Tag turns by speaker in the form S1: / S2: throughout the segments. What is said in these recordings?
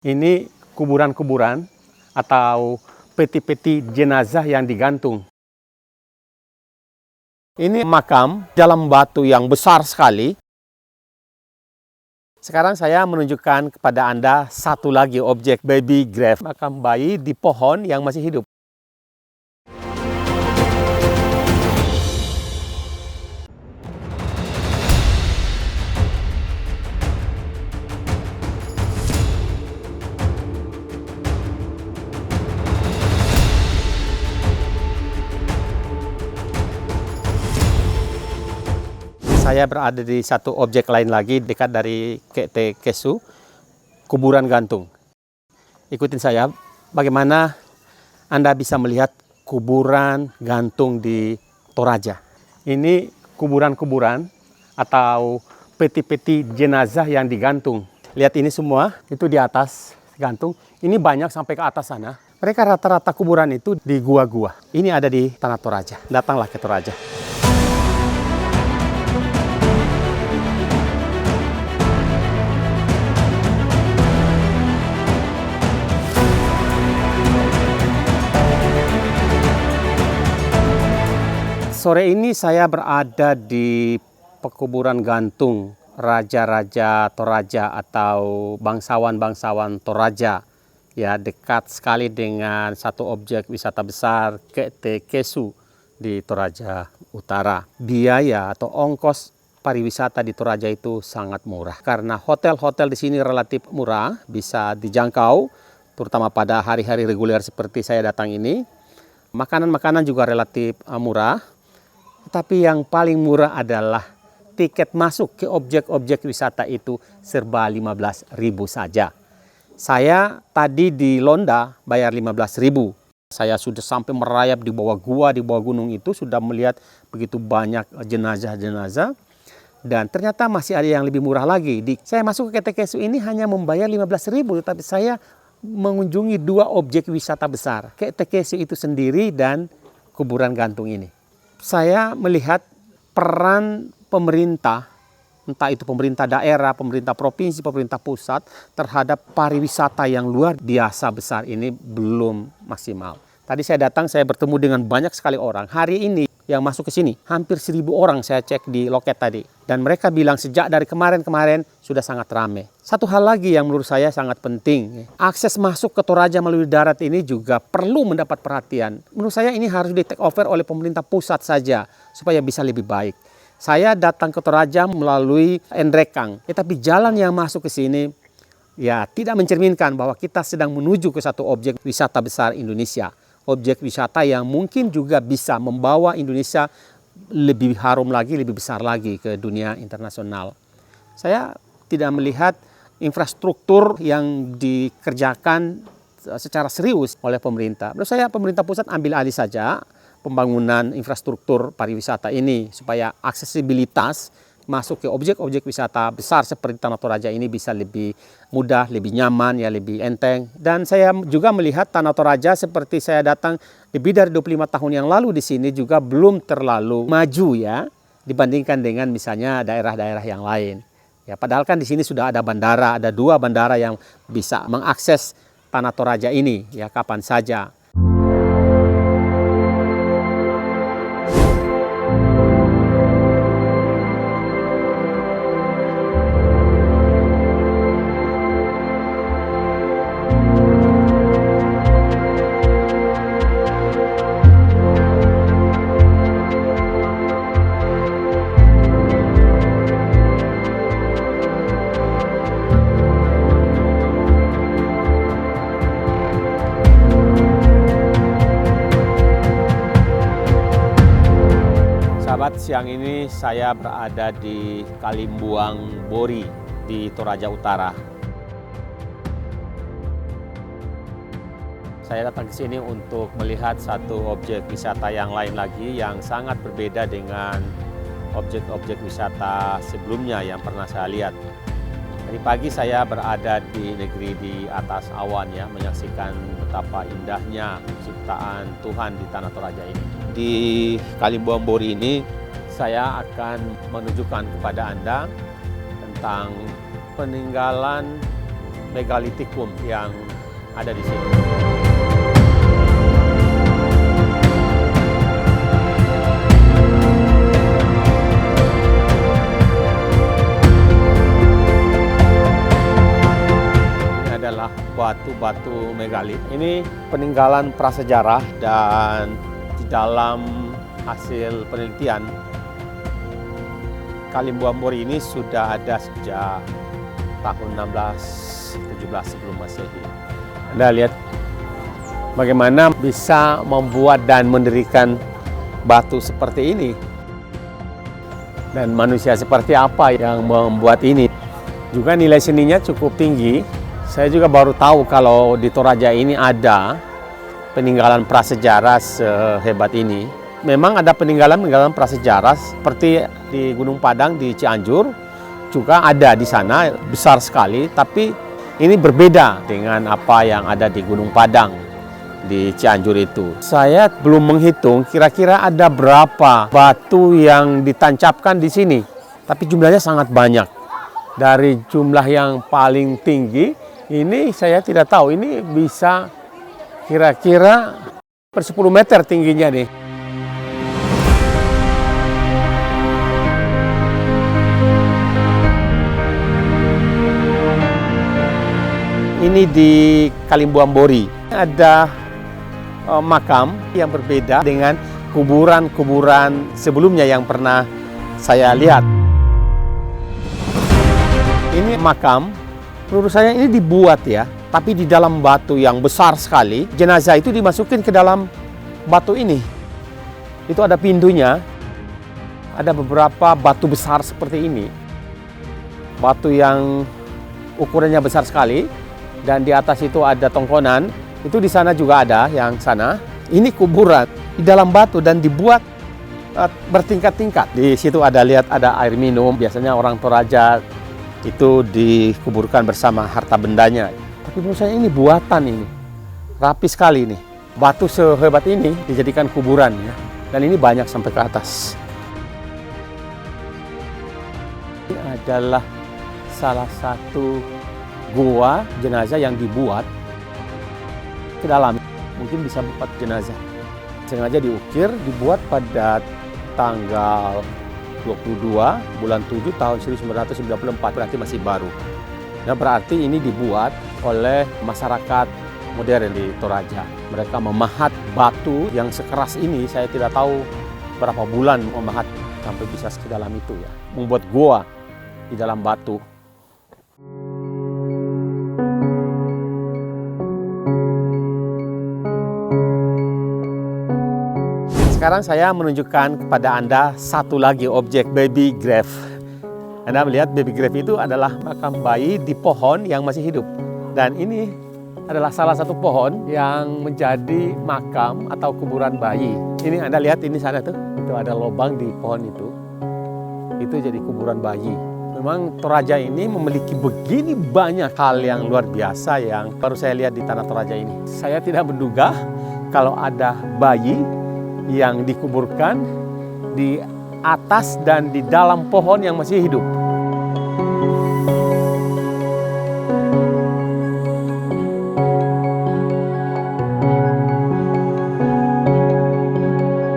S1: Ini kuburan-kuburan atau peti-peti jenazah yang digantung. Ini makam dalam batu yang besar sekali. Sekarang saya menunjukkan kepada Anda satu lagi objek baby grave, makam bayi di pohon yang masih hidup. Saya berada di satu objek lain lagi dekat dari KT Kesu, kuburan gantung. Ikutin saya, bagaimana Anda bisa melihat kuburan gantung di Toraja. Ini kuburan-kuburan atau peti-peti jenazah yang digantung. Lihat ini semua, itu di atas gantung. Ini banyak sampai ke atas sana. Mereka rata-rata kuburan itu di gua-gua. Ini ada di Tanah Toraja. Datanglah ke Toraja. Sore ini saya berada di pekuburan gantung Raja-Raja Toraja atau bangsawan-bangsawan Toraja. Ya, dekat sekali dengan satu objek wisata besar KT Kesu di Toraja Utara. Biaya atau ongkos pariwisata di Toraja itu sangat murah karena hotel-hotel di sini relatif murah, bisa dijangkau terutama pada hari-hari reguler seperti saya datang ini. Makanan-makanan juga relatif murah. Tapi yang paling murah adalah tiket masuk ke objek-objek wisata itu serba 15.000 saja. Saya tadi di Londa bayar 15.000. Saya sudah sampai merayap di bawah gua, di bawah gunung itu, sudah melihat begitu banyak jenazah-jenazah. Dan ternyata masih ada yang lebih murah lagi. Saya masuk ke KT Kesu ini hanya membayar 15.000, tapi saya mengunjungi dua objek wisata besar. KT Kesu itu sendiri dan kuburan gantung ini. Saya melihat peran pemerintah, entah itu pemerintah daerah, pemerintah provinsi, pemerintah pusat, terhadap pariwisata yang luar biasa besar ini belum maksimal. Tadi saya datang, saya bertemu dengan banyak sekali orang. Hari ini yang masuk ke sini, hampir 1.000 orang saya cek di loket tadi. Dan mereka bilang sejak dari kemarin-kemarin sudah sangat ramai. Satu hal lagi yang menurut saya sangat penting, akses masuk ke Toraja melalui darat ini juga perlu mendapat perhatian. Menurut saya ini harus di take over oleh pemerintah pusat saja supaya bisa lebih baik. Saya datang ke Toraja melalui Endrekang, tapi jalan yang masuk ke sini ya tidak mencerminkan bahwa kita sedang menuju ke satu objek wisata besar Indonesia. Objek wisata yang mungkin juga bisa membawa Indonesia lebih harum lagi, lebih besar lagi ke dunia internasional. Saya tidak melihat infrastruktur yang dikerjakan secara serius oleh pemerintah. Menurut saya pemerintah pusat ambil alih saja pembangunan infrastruktur pariwisata ini supaya aksesibilitas masuk ke objek-objek wisata besar seperti Tanah Toraja ini bisa lebih mudah, lebih nyaman, ya lebih enteng. Dan saya juga melihat Tanah Toraja seperti saya datang lebih dari 25 tahun yang lalu di sini juga belum terlalu maju ya dibandingkan dengan misalnya daerah-daerah yang lain. Ya, padahal kan di sini sudah ada bandara, ada 2 bandara yang bisa mengakses Tanah Toraja ini ya kapan saja. Siang ini saya berada di Kalimbuang Bori di Toraja Utara. Saya datang ke sini untuk melihat satu objek wisata yang lain lagi yang sangat berbeda dengan objek-objek wisata sebelumnya yang pernah saya lihat. Dari pagi saya berada di negeri di atas awan ya, menyaksikan betapa indahnya ciptaan Tuhan di Tanah Toraja ini. Di Kalimbuang Bori ini saya akan menunjukkan kepada Anda tentang peninggalan megalitikum yang ada di sini. Ini adalah batu-batu megalit. Ini peninggalan prasejarah dan di dalam hasil penelitian Kalimbuambori ini sudah ada sejak tahun 1617 sebelum Masehi. Anda lihat bagaimana bisa membuat dan mendirikan batu seperti ini. Dan manusia seperti apa yang membuat ini. Juga nilai seninya cukup tinggi. Saya juga baru tahu kalau di Toraja ini ada peninggalan prasejarah sehebat ini. Memang ada peninggalan-peninggalan prasejarah seperti di Gunung Padang di Cianjur juga ada di sana besar sekali, tapi ini berbeda dengan apa yang ada di Gunung Padang di Cianjur itu. Saya belum menghitung kira-kira ada berapa batu yang ditancapkan di sini, tapi jumlahnya sangat banyak. Dari jumlah yang paling tinggi ini saya tidak tahu, ini bisa kira-kira per 10 meter tingginya nih. Ini di Kalimbuambori ada makam yang berbeda dengan kuburan-kuburan sebelumnya yang pernah saya lihat. Ini makam, menurut saya ini dibuat ya, tapi di dalam batu yang besar sekali. Jenazah itu dimasukin ke dalam batu ini. Itu ada pintunya, ada beberapa batu besar seperti ini. Batu yang ukurannya besar sekali. Dan di atas itu ada tongkonan, itu di sana juga ada yang sana. Ini kuburan di dalam batu dan dibuat bertingkat-tingkat. Di situ ada lihat ada air minum, biasanya orang Toraja itu dikuburkan bersama harta bendanya. Tapi menurut saya ini buatan ini, rapi sekali ini. Batu sehebat ini dijadikan kuburan ya. Dan ini banyak sampai ke atas. Ini adalah salah satu gua jenazah yang dibuat ke dalam, mungkin bisa 4 jenazah. Sengaja diukir, dibuat pada tanggal 22 bulan 7 tahun 1994, berarti masih baru. Nah, berarti ini dibuat oleh masyarakat modern di Toraja. Mereka memahat batu yang sekeras ini, saya tidak tahu berapa bulan memahat sampai bisa sedalam itu ya. Membuat gua di dalam batu. Sekarang saya menunjukkan kepada Anda satu lagi objek baby grave. Anda melihat baby grave itu adalah makam bayi di pohon yang masih hidup. Dan ini adalah salah satu pohon yang menjadi makam atau kuburan bayi. Ini Anda lihat ini sana tuh, itu ada lubang di pohon itu. Itu jadi kuburan bayi. Memang Toraja ini memiliki begini banyak hal yang luar biasa yang baru saya lihat di tanah Toraja ini. Saya tidak menduga kalau ada bayi yang dikuburkan di atas dan di dalam pohon yang masih hidup.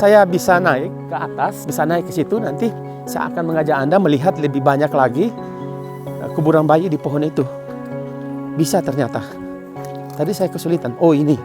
S1: Saya bisa naik ke atas, bisa naik ke situ, nanti saya akan mengajak Anda melihat lebih banyak lagi kuburan bayi di pohon itu. Bisa ternyata. Tadi saya kesulitan. Oh ini.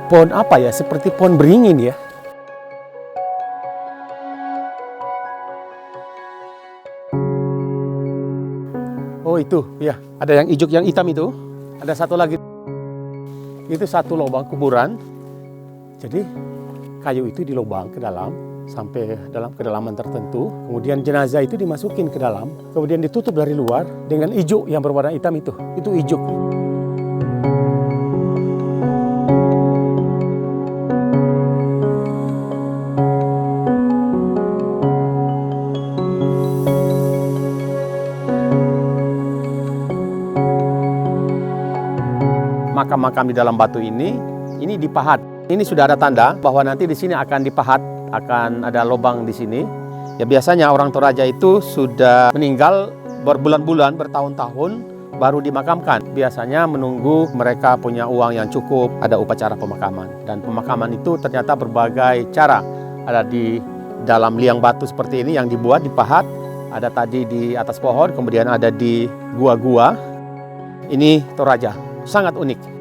S1: Pohon apa ya? Seperti pohon beringin ya. Oh itu, ya. Ada yang hijau, yang hitam itu. Ada satu lagi. Itu satu lubang kuburan. Jadi kayu itu dilubang ke dalam sampai dalam kedalaman tertentu. Kemudian jenazah itu dimasukin ke dalam. Kemudian ditutup dari luar dengan hijau yang berwarna hitam itu. Itu hijau. makam-makam di dalam batu ini dipahat. Ini sudah ada tanda bahwa nanti di sini akan dipahat, akan ada lubang di sini. Ya biasanya orang Toraja itu sudah meninggal berbulan-bulan, bertahun-tahun baru dimakamkan. Biasanya menunggu mereka punya uang yang cukup, ada upacara pemakaman. Dan pemakaman itu ternyata berbagai cara. Ada di dalam liang batu seperti ini yang dibuat, dipahat. Ada tadi di atas pohon, kemudian ada di gua-gua. Ini Toraja, sangat unik.